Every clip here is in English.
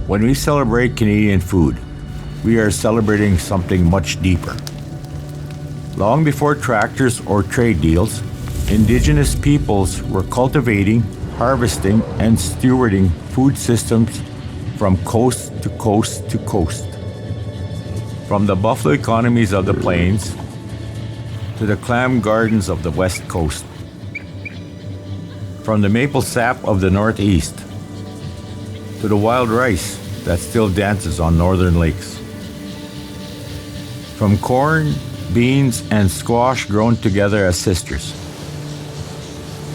When we celebrate Canadian food, we are celebrating something much deeper. Long before tractors or trade deals, Indigenous peoples were cultivating, harvesting, and stewarding food systems from coast to coast to coast. From the buffalo economies of the plains to the clam gardens of the west coast. From the maple sap of the northeast to the wild rice that still dances on northern lakes. From corn, beans, and squash grown together as sisters,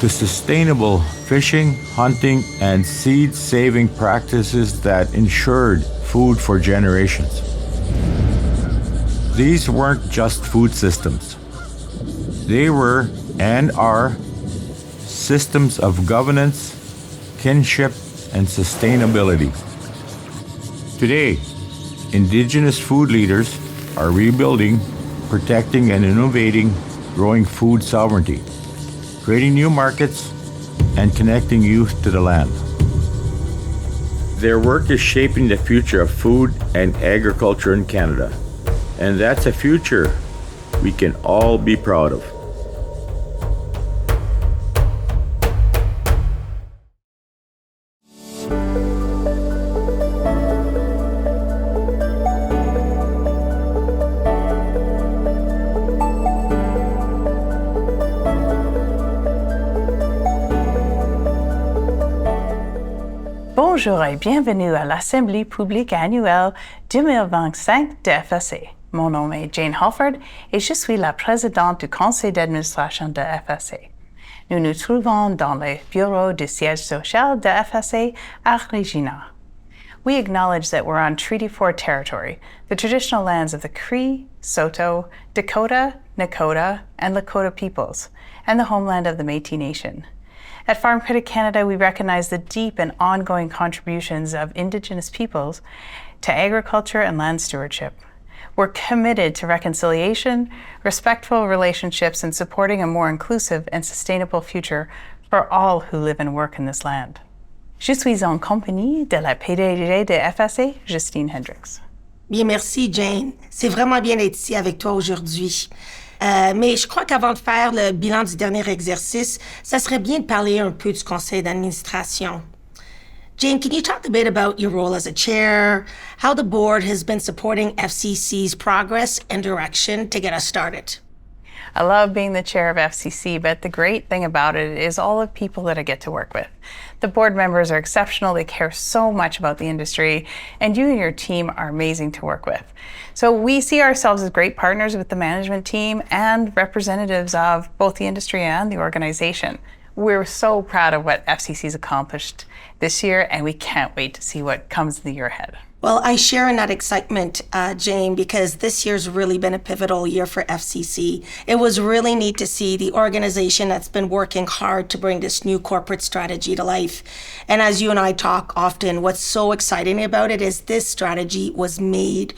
to sustainable fishing, hunting, and seed-saving practices that ensured food for generations. These weren't just food systems. They were and are systems of governance, kinship, and sustainability. Today, Indigenous food leaders are rebuilding, protecting, and innovating growing food sovereignty, creating new markets, and connecting youth to the land. Their work is shaping the future of food and agriculture in Canada, and that's a future we can all be proud of. Bonjour et bienvenue à l'Assemblée publique annuelle 2025 de FSC. Mon nom est Jane Halford et je suis la présidente du conseil d'administration de FSC. Nous nous trouvons dans le bureau du siège social de FSC à Regina. We acknowledge that we're on Treaty 4 territory, the traditional lands of the Cree, Saulteaux, Dakota, Nakota, and Lakota peoples, and the homeland of the Métis Nation. At Farm Credit Canada, we recognize the deep and ongoing contributions of Indigenous peoples to agriculture and land stewardship. We're committed to reconciliation, respectful relationships, and supporting a more inclusive and sustainable future for all who live and work in this land. Je suis en compagnie de la PDG de FSC, Justine Hendricks. Bien, merci, Jane. C'est vraiment bien d'être ici avec toi aujourd'hui. Mais je crois qu'avant de faire le bilan du dernier exercice, ça serait bien de parler un peu du conseil d'administration. Jane, can you talk a bit about your role as a chair, how the board has been supporting FCC's progress and direction to get us started? I love being the chair of FCC, but the great thing about it is all the people that I get to work with. The board members are exceptional. They care so much about the industry, and you and your team are amazing to work with. So we see ourselves as great partners with the management team and representatives of both the industry and the organization. We're so proud of what FCC's accomplished this year, and we can't wait to see what comes in the year ahead. Well, I share in that excitement, Jane, because this year's really been a pivotal year for FCC. It was really neat to see the organization that's been working hard to bring this new corporate strategy to life. And as you and I talk often, what's so exciting about it is this strategy was made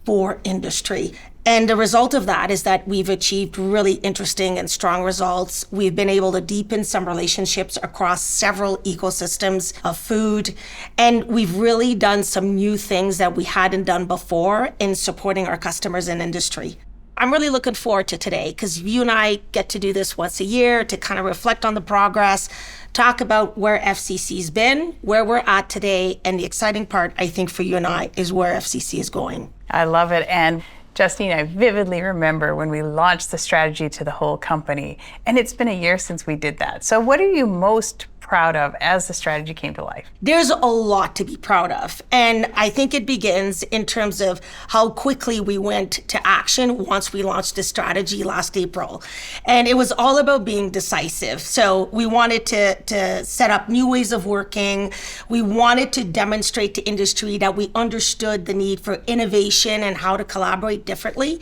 for industry. And the result of that is that we've achieved really interesting and strong results. We've been able to deepen some relationships across several ecosystems of food. And we've really done some new things that we hadn't done before in supporting our customers and industry. I'm really looking forward to today because you and I get to do this once a year to kind of reflect on the progress, talk about where FCC's been, where we're at today, and the exciting part, I think, for you and I is where FCC is going. I love it. And Justine, I vividly remember when we launched the strategy to the whole company, and it's been a year since we did that. So what are you most proud of as the strategy came to life? There's a lot to be proud of. And I think it begins in terms of how quickly we went to action once we launched the strategy last April. And it was all about being decisive. So we wanted to set up new ways of working. We wanted to demonstrate to industry that we understood the need for innovation and how to collaborate differently.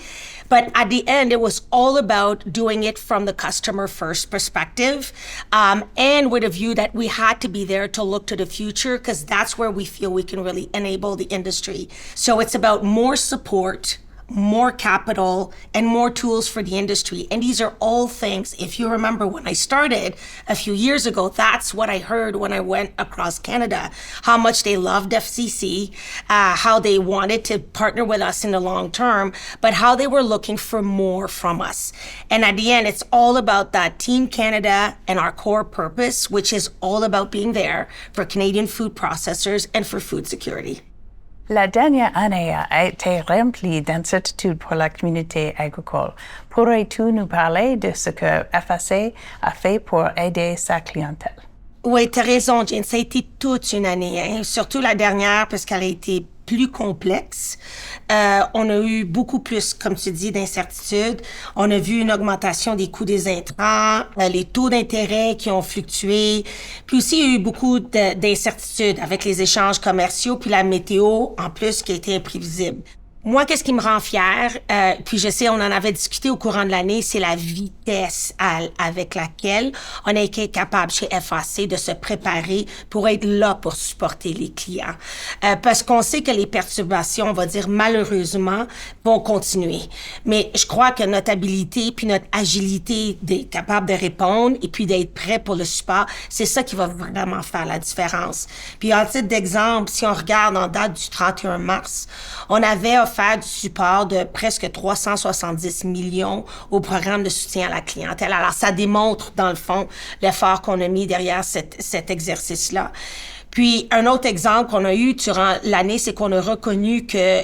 But at the end, it was all about doing it from the customer first perspective, and with a view that we had to be there to look to the future, because that's where we feel we can really enable the industry. So it's about more support, more capital and more tools for the industry. And these are all things, if you remember when I started a few years ago, that's what I heard when I went across Canada, how much they loved FCC, how they wanted to partner with us in the long term, but how they were looking for more from us. And at the end, it's all about that Team Canada and our core purpose, which is all about being there for Canadian food processors and for food security. La dernière année a été remplie d'incertitudes pour la communauté agricole. Pourrais-tu nous parler de ce que FAC a fait pour aider sa clientèle? Oui, tu as raison, Jane. Ça a été toute une année, hein? Surtout la dernière, parce qu'elle a été plus complexe. On a eu beaucoup plus, comme tu dis, d'incertitudes. On a vu une augmentation des coûts des intrants, les taux d'intérêt qui ont fluctué. Puis aussi, il y a eu beaucoup d'incertitudes avec les échanges commerciaux, puis la météo, en plus, qui a été imprévisible. Moi, qu'est-ce qui me rend fière, puis je sais, on en avait discuté au courant de l'année, c'est la vitesse avec laquelle on a été capable chez FAC de se préparer pour être là pour supporter les clients. Parce qu'on sait que les perturbations, on va dire malheureusement, vont continuer. Mais je crois que notre habilité puis notre agilité d'être capable de répondre et puis d'être prêt pour le support, c'est ça qui va vraiment faire la différence. Puis en titre d'exemple, si on regarde en date du 31 mars, on avait offert du support de presque 370 millions au programme de soutien à la clientèle. Alors, ça démontre, dans le fond, l'effort qu'on a mis derrière cet exercice-là. Puis, un autre exemple qu'on a eu durant l'année, c'est qu'on a reconnu que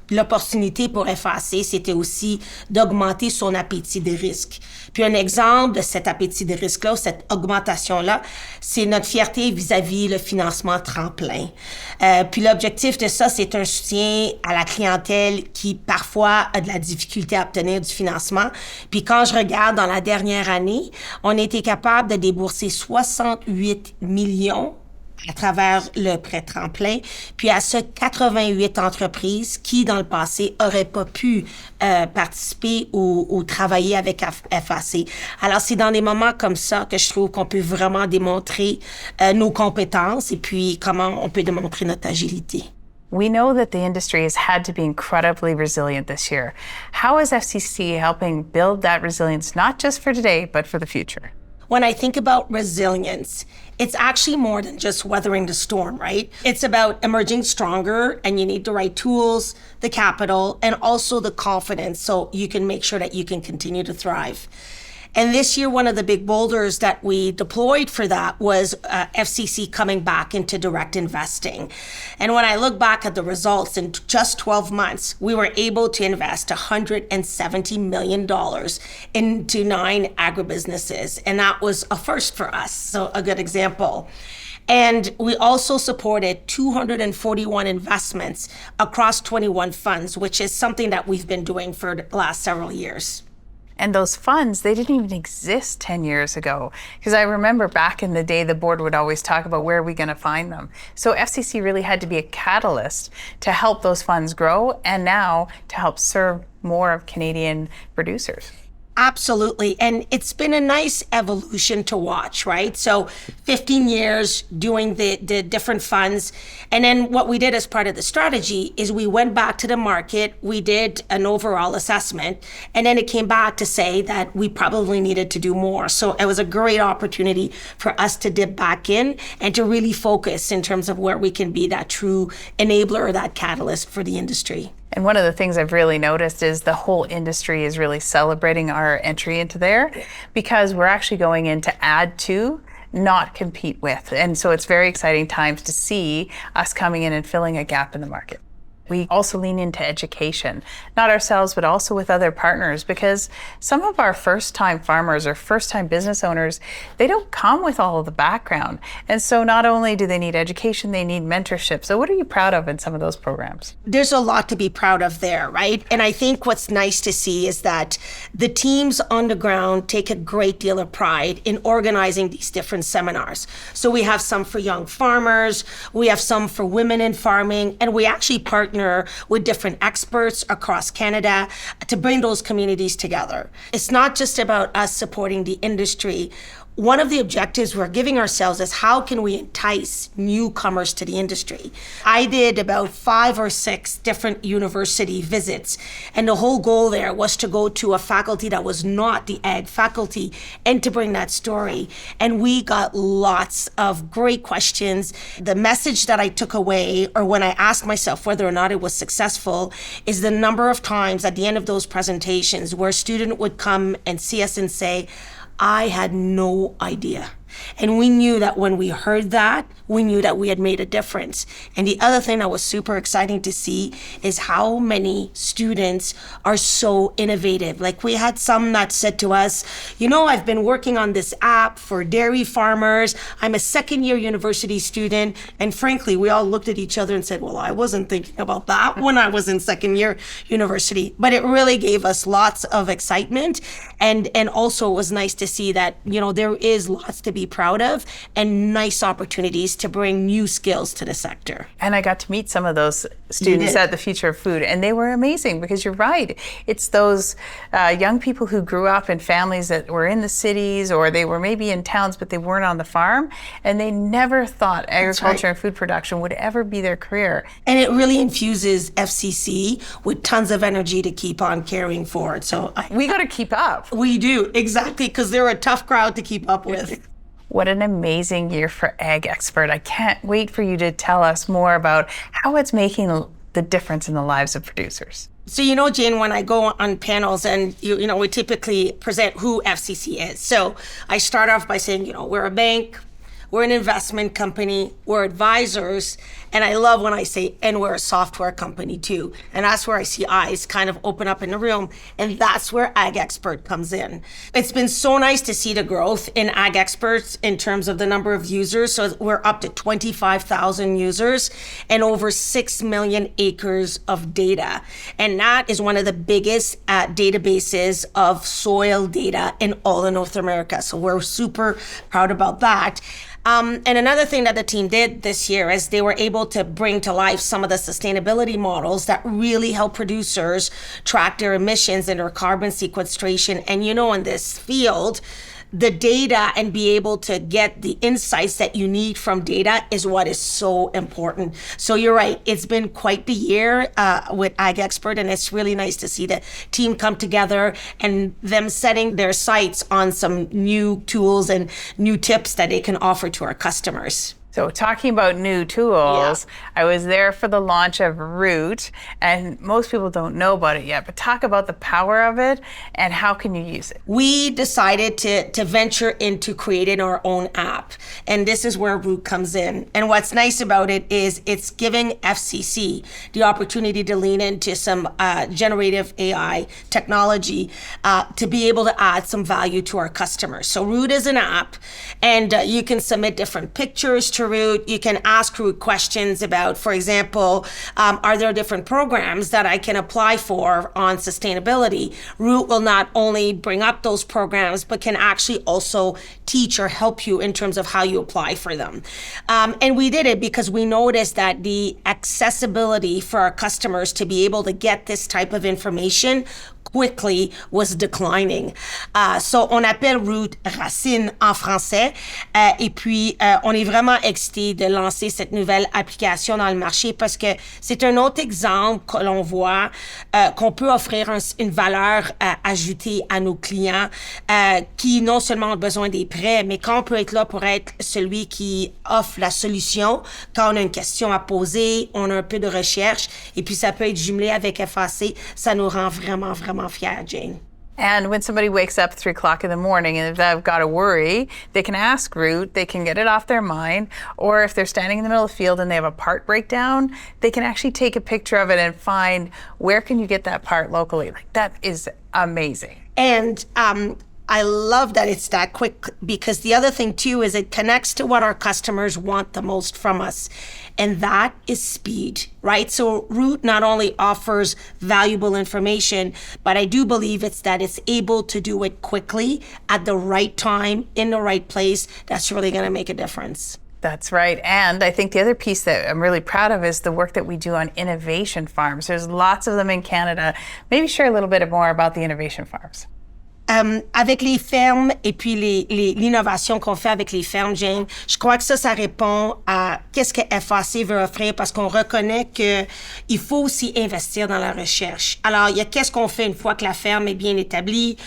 l'opportunité pour FAC, c'était aussi d'augmenter son appétit de risque. Puis un exemple de cet appétit de risque-là, cette augmentation-là, c'est notre fierté vis-à-vis le financement tremplin. Puis l'objectif de ça, c'est un soutien à la clientèle qui parfois a de la difficulté à obtenir du financement. Puis quand je regarde dans la dernière année, on a été capable de débourser 68 millions à travers le prêt tremplin, puis à ce 88 entreprises qui, dans le passé, auraient pas pu participer ou travailler avec FAC. Alors, c'est dans des moments comme ça que je trouve qu'on peut vraiment démontrer nos compétences et puis comment on peut démontrer notre agilité. We know that the industry has had to be incredibly resilient this year. How is FCC helping build that resilience, not just for today, but for the future? When I think about resilience, it's actually more than just weathering the storm, right? It's about emerging stronger, and you need the right tools, the capital, and also the confidence so you can make sure that you can continue to thrive. And this year, one of the big boulders that we deployed for that was FCC coming back into direct investing. And when I look back at the results in just 12 months, we were able to invest $170 million into 9 agribusinesses. And that was a first for us, so a good example. And we also supported 241 investments across 21 funds, which is something that we've been doing for the last several years. And those funds, they didn't even exist 10 years ago. Because I remember back in the day, the board would always talk about where are we going to find them. So FCC really had to be a catalyst to help those funds grow and now to help serve more of Canadian producers. Absolutely. And it's been a nice evolution to watch, right? So 15 years doing the different funds. And then what we did as part of the strategy is we went back to the market, we did an overall assessment, and then it came back to say that we probably needed to do more. So it was a great opportunity for us to dip back in and to really focus in terms of where we can be that true enabler or that catalyst for the industry. And one of the things I've really noticed is the whole industry is really celebrating our entry into there because we're actually going in to add to, not compete with. And so it's very exciting times to see us coming in and filling a gap in the market. We also lean into education, not ourselves, but also with other partners, because some of our first-time farmers or first-time business owners, they don't come with all of the background. And so not only do they need education, they need mentorship. So what are you proud of in some of those programs? There's a lot to be proud of there, right? And I think what's nice to see is that the teams on the ground take a great deal of pride in organizing these different seminars. So we have some for young farmers, we have some for women in farming, and we actually partner with different experts across Canada to bring those communities together. It's not just about us supporting the industry. one of the objectives we're giving ourselves is how can we entice newcomers to the industry? I did about 5 or 6 different university visits, and the whole goal there was to go to a faculty that was not the ag faculty and to bring that story. And we got lots of great questions. The message that I took away, or when I asked myself whether or not it was successful, is the number of times at the end of those presentations where a student would come and see us and say, I had no idea. And we knew that when we heard that, we knew that we had made a difference. And the other thing that was super exciting to see is how many students are so innovative. Like we had some that said to us, I've been working on this app for dairy farmers. I'm a second-year university student. And frankly, we all looked at each other and said, well, I wasn't thinking about that when I was in second-year university. But it really gave us lots of excitement. And also it was nice to see that, there is lots to be proud of and nice opportunities to bring new skills to the sector. And I got to meet some of those students at the Future of Food, and they were amazing because you're right. It's those young people who grew up in families that were in the cities, or they were maybe in towns, but they weren't on the farm, and they never thought agriculture and food production would ever be their career. And it really infuses FCC with tons of energy to keep on carrying forward. So we got to keep up. We do, exactly, because they're a tough crowd to keep up with. What an amazing year for Ag Expert. I can't wait for you to tell us more about how it's making the difference in the lives of producers. So, Jane, when I go on panels and, we typically present who FCC is. So I start off by saying, we're a bank, we're an investment company, we're advisors, and I love when I say, and we're a software company too. And that's where I see eyes kind of open up in the room, and that's where Ag Expert comes in. It's been so nice to see the growth in Ag Experts in terms of the number of users. So we're up to 25,000 users and over 6 million acres of data. And that is one of the biggest databases of soil data in all of North America. So we're super proud about that. And another thing that the team did this year is they were able to bring to life some of the sustainability models that really help producers track their emissions and their carbon sequestration. And in this field, the data and be able to get the insights that you need from data is what is so important. So you're right, it's been quite the year with Ag Expert, and it's really nice to see the team come together and them setting their sights on some new tools and new tips that they can offer to our customers. So talking about new tools, I was there for the launch of Root, and most people don't know about it yet, but talk about the power of it and how can you use it? We decided to venture into creating our own app, and this is where Root comes in. And what's nice about it is it's giving FCC the opportunity to lean into some generative AI technology to be able to add some value to our customers. So Root is an app, and you can submit different pictures to Root. You can ask Root questions about, for example, are there different programs that I can apply for on sustainability? Root will not only bring up those programs, but can actually also teach or help you in terms of how you apply for them. And we did it because we noticed that the accessibility for our customers to be able to get this type of information quickly was declining. So on appelle Root Racine en français. Et puis, on est vraiment excité de lancer cette nouvelle application dans le marché parce que c'est un autre exemple que l'on voit qu'on peut offrir une valeur ajoutée à nos clients qui non seulement ont besoin des prêts, mais qu'on peut être là pour être celui qui offre la solution quand on a une question à poser, on a un peu de recherche, et puis ça peut être jumelé avec FAC. Ça nous rend vraiment, vraiment fiers, Jane. And when somebody wakes up at 3 o'clock in the morning and if they've got a worry, they can ask Root, they can get it off their mind, or if they're standing in the middle of the field and they have a part breakdown, they can actually take a picture of it and find where can you get that part locally. Like, that is amazing. And I love that it's that quick, because the other thing too is it connects to what our customers want the most from us, and that is speed, right? So Root not only offers valuable information, but I do believe it's able to do it quickly at the right time in the right place. That's really going to make a difference. That's right. And I think the other piece that I'm really proud of is the work that we do on innovation farms. There's lots of them in Canada. Maybe share a little bit more about the innovation farms. Avec les fermes et puis l'innovation qu'on fait avec les fermes, Jane, je crois que ça répond à qu'est-ce que FAC veut offrir parce qu'on reconnaît que il faut aussi investir dans la recherche. Alors, il y a qu'est-ce qu'on fait une fois que la ferme est bien établie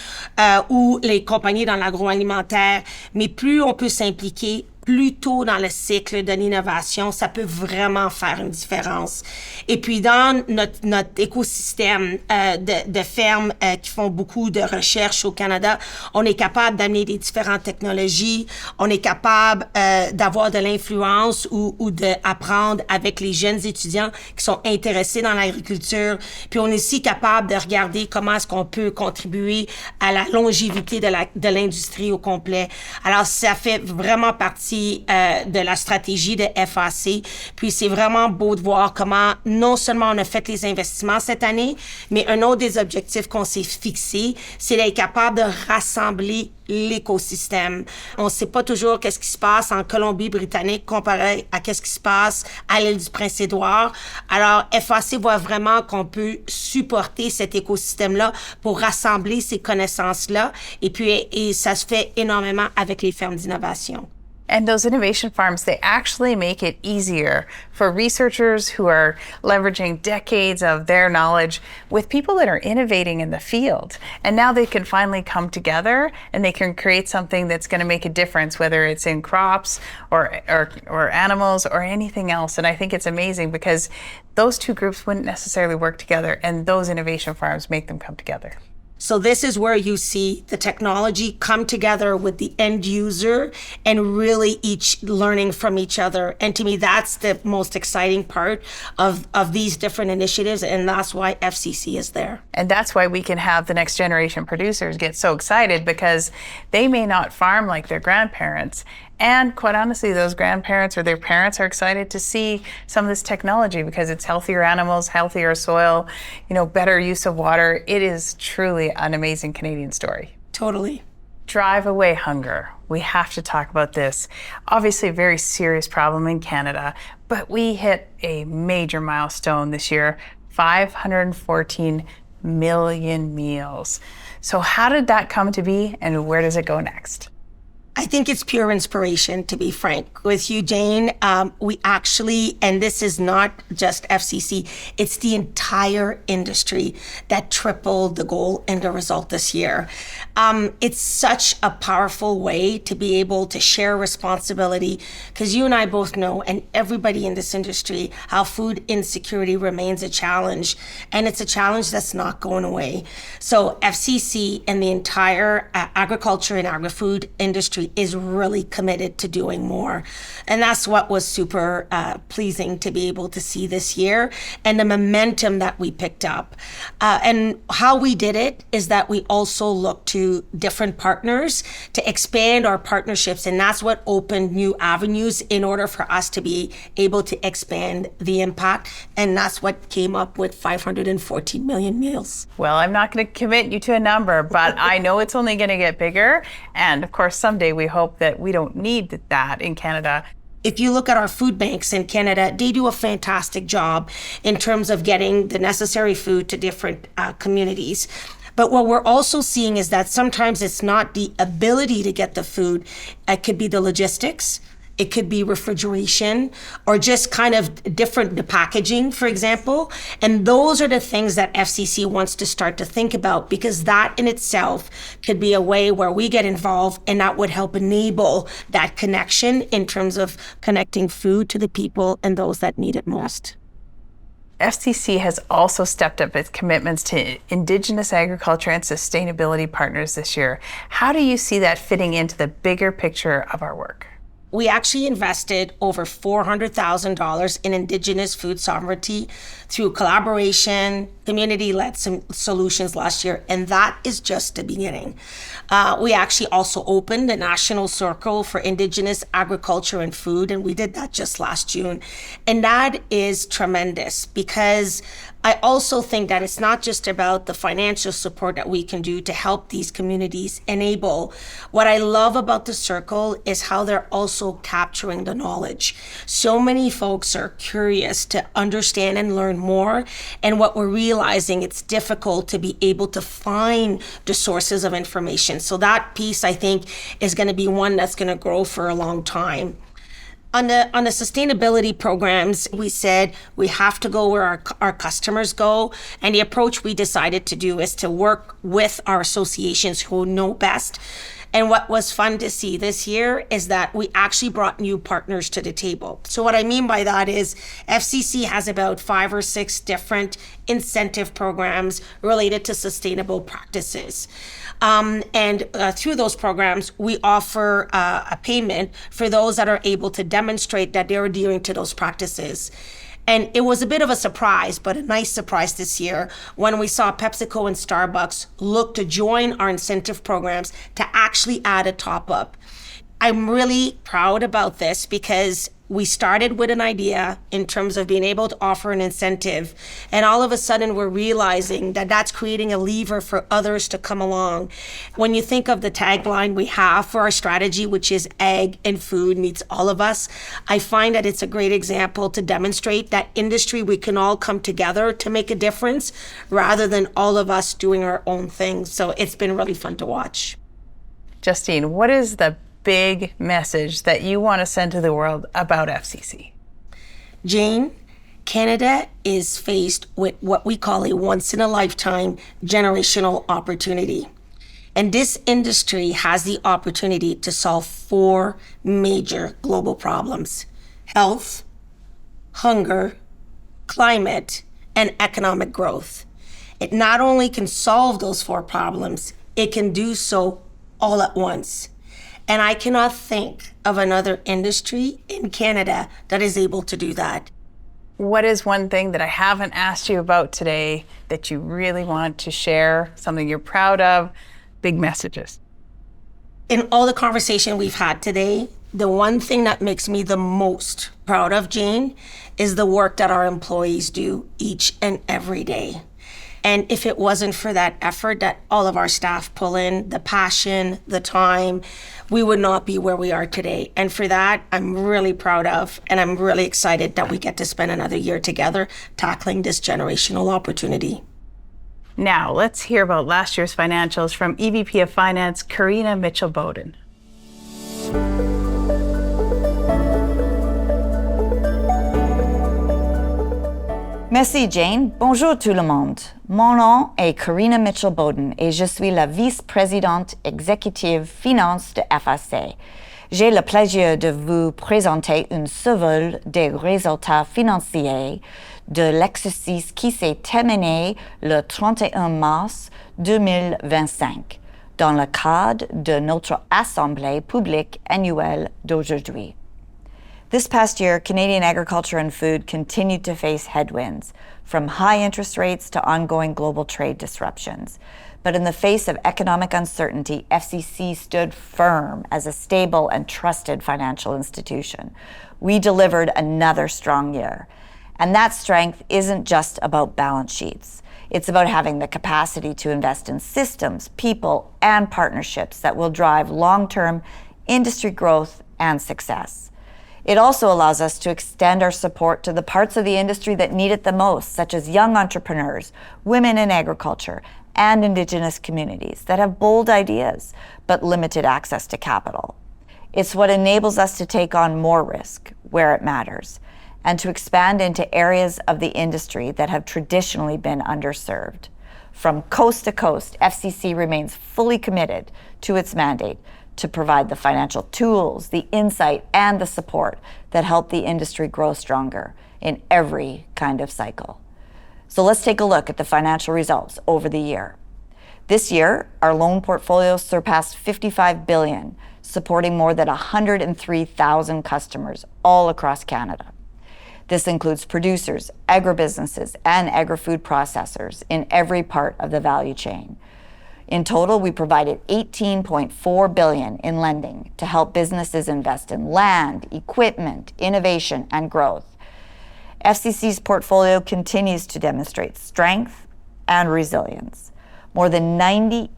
ou les compagnies dans l'agroalimentaire, mais plus on peut s'impliquer, plus tôt dans le cycle de l'innovation, ça peut vraiment faire une différence. Et puis, dans notre écosystème de fermes qui font beaucoup de recherche au Canada, on est capable d'amener des différentes technologies, on est capable d'avoir de l'influence ou d'apprendre avec les jeunes étudiants qui sont intéressés dans l'agriculture. Puis, on est aussi capable de regarder comment est-ce qu'on peut contribuer à la longévité de l'industrie au complet. Alors, ça fait vraiment partie de la stratégie de FAC. Puis c'est vraiment beau de voir comment non seulement on a fait les investissements cette année, mais un autre des objectifs qu'on s'est fixé, c'est d'être capable de rassembler l'écosystème. On ne sait pas toujours qu'est-ce qui se passe en Colombie-Britannique comparé à qu'est-ce qui se passe à l'île du Prince-Édouard. Alors, FAC voit vraiment qu'on peut supporter cet écosystème-là pour rassembler ces connaissances-là. Et ça se fait énormément avec les fermes d'innovation. And those innovation farms, they actually make it easier for researchers who are leveraging decades of their knowledge with people that are innovating in the field. And now they can finally come together and they can create something that's going to make a difference, whether it's in crops or animals or anything else. And I think it's amazing because those two groups wouldn't necessarily work together, and those innovation farms make them come together. So this is where you see the technology come together with the end user and really each learning from each other. And to me, that's the most exciting part of these different initiatives. And that's why FCC is there. And that's why we can have the next generation producers get so excited because they may not farm like their grandparents. And quite honestly, those grandparents or their parents are excited to see some of this technology because it's healthier animals, healthier soil, better use of water. It is truly an amazing Canadian story. Totally. Drive away hunger. We have to talk about this. Obviously, a very serious problem in Canada, but we hit a major milestone this year, 514 million meals. So how did that come to be and where does it go next? I think it's pure inspiration, to be frank with you, Jane. We actually, and this is not just FCC, it's the entire industry that tripled the goal and the result this year. It's such a powerful way to be able to share responsibility, because you and I both know, and everybody in this industry, how food insecurity remains a challenge, and it's a challenge that's not going away. So FCC and the entire agriculture and agri-food industry is really committed to doing more. And that's what was super pleasing to be able to see this year and the momentum that we picked up. And how we did it is that we also looked to different partners to expand our partnerships. And that's what opened new avenues in order for us to be able to expand the impact. And that's what came up with 514 million meals. Well, I'm not going to commit you to a number, but I know it's only going to get bigger. And of course, someday we hope that we don't need that in Canada. If you look at our food banks in Canada, they do a fantastic job in terms of getting the necessary food to different communities. But what we're also seeing is that sometimes it's not the ability to get the food. It could be the logistics. It could be refrigeration or just kind of the packaging, for example. And those are the things that FCC wants to start to think about, because that in itself could be a way where we get involved, and that would help enable that connection in terms of connecting food to the people and those that need it most. FCC has also stepped up its commitments to Indigenous agriculture and sustainability partners this year. How do you see that fitting into the bigger picture of our work? We actually invested over $400,000 in Indigenous food sovereignty through collaboration, community-led solutions last year, and that is just the beginning. We actually also opened a national circle for Indigenous agriculture and food, and we did that just last June. And that is tremendous because I also think that it's not just about the financial support that we can do to help these communities enable. What I love about the circle is how they're also capturing the knowledge. So many folks are curious to understand and learn more. And what we're realizing, it's difficult to be able to find the sources of information. So that piece, I think, is going to be one that's going to grow for a long time. On the sustainability programs, we said we have to go where our customers go. And the approach we decided to do is to work with our associations who know best. And what was fun to see this year is that we actually brought new partners to the table. So what I mean by that is FCC has about 5 or 6 different incentive programs related to sustainable practices. And through those programs, we offer a payment for those that are able to demonstrate that they're adhering to those practices. And it was a bit of a surprise, but a nice surprise this year when we saw PepsiCo and Starbucks look to join our incentive programs to actually add a top up. I'm really proud about this because we started with an idea in terms of being able to offer an incentive. And all of a sudden, we're realizing that that's creating a lever for others to come along. When you think of the tagline we have for our strategy, which is ag and food meets all of us, I find that it's a great example to demonstrate that industry, we can all come together to make a difference rather than all of us doing our own thing. So it's been really fun to watch. Justine, what is the big message that you want to send to the world about FCC? Jane, Canada is faced with what we call a once-in-a-lifetime generational opportunity. And this industry has the opportunity to solve 4 major global problems: health, hunger, climate, and economic growth. It not only can solve those 4 problems, it can do so all at once. And I cannot think of another industry in Canada that is able to do that. What is one thing that I haven't asked you about today that you really want to share, something you're proud of, big messages? In all the conversation we've had today, the one thing that makes me the most proud of, Jane, is the work that our employees do each and every day. And if it wasn't for that effort that all of our staff pull in, the passion, the time, we would not be where we are today. And for that, I'm really proud of, and I'm really excited that we get to spend another year together tackling this generational opportunity. Now, let's hear about last year's financials from EVP of Finance, Karina Mitchell-Bowden. Merci Jane. Bonjour tout le monde. Mon nom est Karina Mitchell-Bowden et je suis la vice-présidente exécutive finance de FAC. J'ai le plaisir de vous présenter un survol des résultats financiers de l'exercice qui s'est terminé le 31 mars 2025 dans le cadre de notre Assemblée publique annuelle d'aujourd'hui. This past year, Canadian agriculture and food continued to face headwinds, from high interest rates to ongoing global trade disruptions. But in the face of economic uncertainty, FCC stood firm as a stable and trusted financial institution. We delivered another strong year. And that strength isn't just about balance sheets. It's about having the capacity to invest in systems, people, and partnerships that will drive long-term industry growth and success. It also allows us to extend our support to the parts of the industry that need it the most, such as young entrepreneurs, women in agriculture, and Indigenous communities that have bold ideas but limited access to capital. It's what enables us to take on more risk where it matters and to expand into areas of the industry that have traditionally been underserved. From coast to coast, FCC remains fully committed to its mandate to provide the financial tools, the insight, and the support that help the industry grow stronger in every kind of cycle. So let's take a look at the financial results over the year. This year, our loan portfolio surpassed $55 billion, supporting more than 103,000 customers all across Canada. This includes producers, agribusinesses, and agri-food processors in every part of the value chain. In total, we provided $18.4 billion in lending to help businesses invest in land, equipment, innovation, and growth. FCC's portfolio continues to demonstrate strength and resilience. More than 98%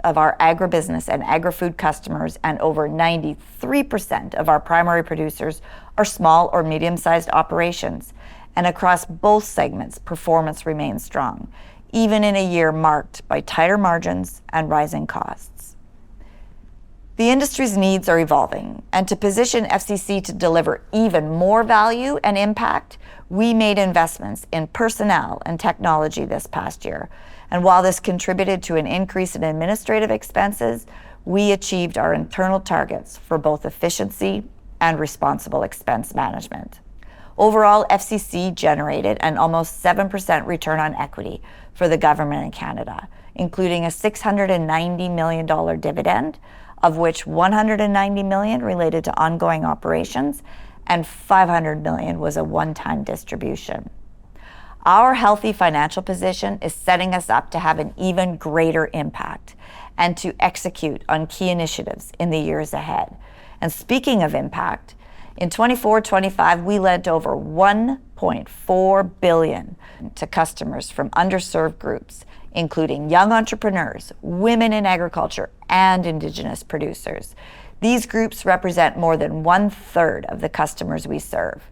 of our agribusiness and agri-food customers and over 93% of our primary producers are small or medium-sized operations. And across both segments, performance remains strong, even in a year marked by tighter margins and rising costs. The industry's needs are evolving, and to position FCC to deliver even more value and impact, we made investments in personnel and technology this past year. And while this contributed to an increase in administrative expenses, we achieved our internal targets for both efficiency and responsible expense management. Overall, FCC generated an almost 7% return on equity for the government in Canada, including a $690 million dividend, of which $190 million related to ongoing operations and $500 million was a one-time distribution. Our healthy financial position is setting us up to have an even greater impact and to execute on key initiatives in the years ahead. And speaking of impact, in 24-25, we lent over $1.4 billion to customers from underserved groups, including young entrepreneurs, women in agriculture, and Indigenous producers. These groups represent more than 1/3 of the customers we serve.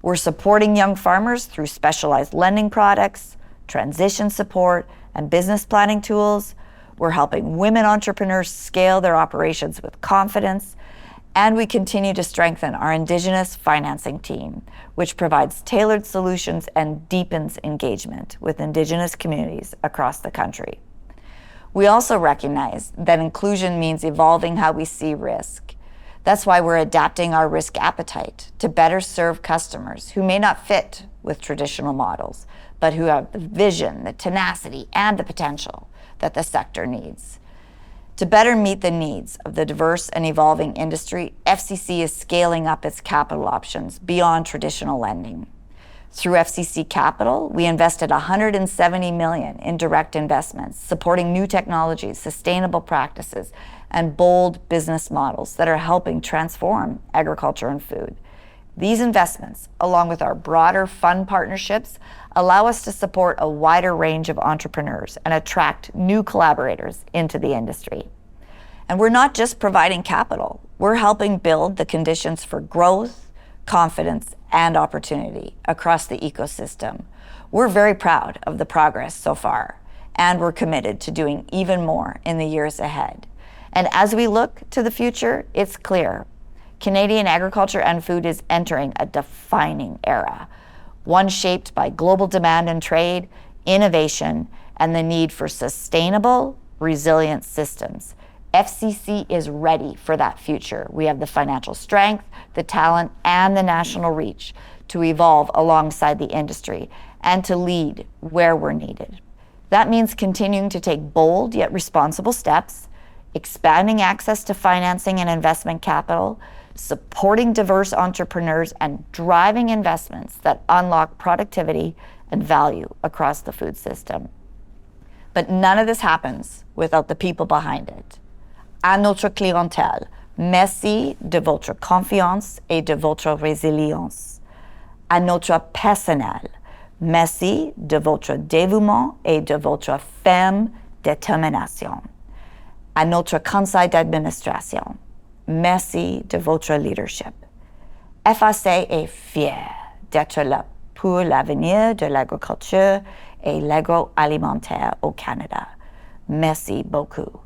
We're supporting young farmers through specialized lending products, transition support, and business planning tools. We're helping women entrepreneurs scale their operations with confidence. And we continue to strengthen our Indigenous financing team, which provides tailored solutions and deepens engagement with Indigenous communities across the country. We also recognize that inclusion means evolving how we see risk. That's why we're adapting our risk appetite to better serve customers who may not fit with traditional models, but who have the vision, the tenacity, and the potential that the sector needs. To better meet the needs of the diverse and evolving industry, FCC is scaling up its capital options beyond traditional lending. Through FCC Capital, we invested $170 million in direct investments, supporting new technologies, sustainable practices, and bold business models that are helping transform agriculture and food. These investments, along with our broader fund partnerships, allow us to support a wider range of entrepreneurs and attract new collaborators into the industry. And we're not just providing capital, we're helping build the conditions for growth, confidence, and opportunity across the ecosystem. We're very proud of the progress so far, and we're committed to doing even more in the years ahead. And as we look to the future, it's clear Canadian agriculture and food is entering a defining era, one shaped by global demand and trade, innovation, and the need for sustainable, resilient systems. FCC is ready for that future. We have the financial strength, the talent, and the national reach to evolve alongside the industry and to lead where we're needed. That means continuing to take bold yet responsible steps, expanding access to financing and investment capital, supporting diverse entrepreneurs, and driving investments that unlock productivity and value across the food system. But none of this happens without the people behind it. À notre clientèle, merci de votre confiance et de votre résilience. À notre personnel, merci de votre dévouement et de votre ferme détermination. À notre conseil d'administration, merci de votre leadership. FAC est fier d'être là pour l'avenir de l'agriculture et l'agroalimentaire au Canada. Merci beaucoup.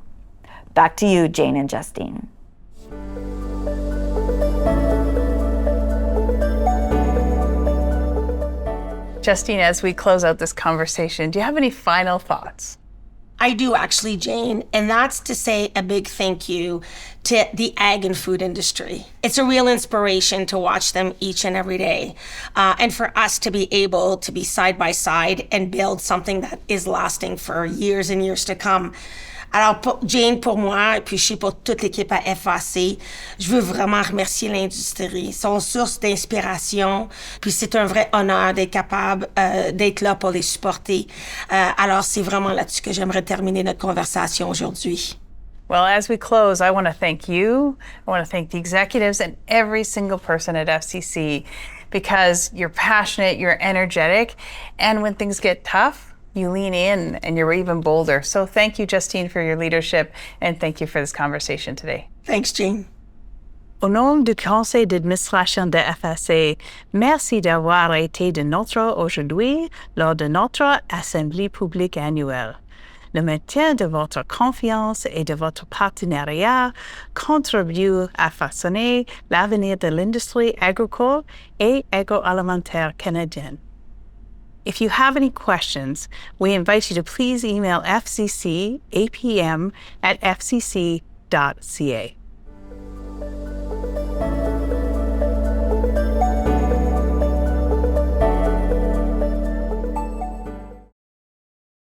Back to you, Jane and Justine. Justine, as we close out this conversation, do you have any final thoughts? I do actually, Jane, and that's to say a big thank you to the ag and food industry. It's a real inspiration to watch them each and every day, and for us to be able to be side by side and build something that is lasting for years and years to come. Alors, Jane, pour moi, puis je sais pour toute l'équipe à FAC, je veux vraiment remercier l'industrie. Ils sont source d'inspiration, puis c'est un vrai honneur d'être capable d'être là pour les supporter. Alors, c'est vraiment là-dessus que j'aimerais terminer notre conversation aujourd'hui. Well, as we close, I want to thank you. I want to thank the executives and every single person at FCC, because you're passionate, you're energetic, and when things get tough, you lean in and you're even bolder. So thank you, Justine, for your leadership, and thank you for this conversation today. Thanks, Jane. Au nom du conseil d'administration de FAC, merci d'avoir été de notre aujourd'hui lors de notre Assemblée publique annuelle. Le maintien de votre confiance et de votre partenariat contribue à façonner l'avenir de l'industrie agricole et agroalimentaire canadienne. If you have any questions, we invite you to please email FCC APM@fcc.ca.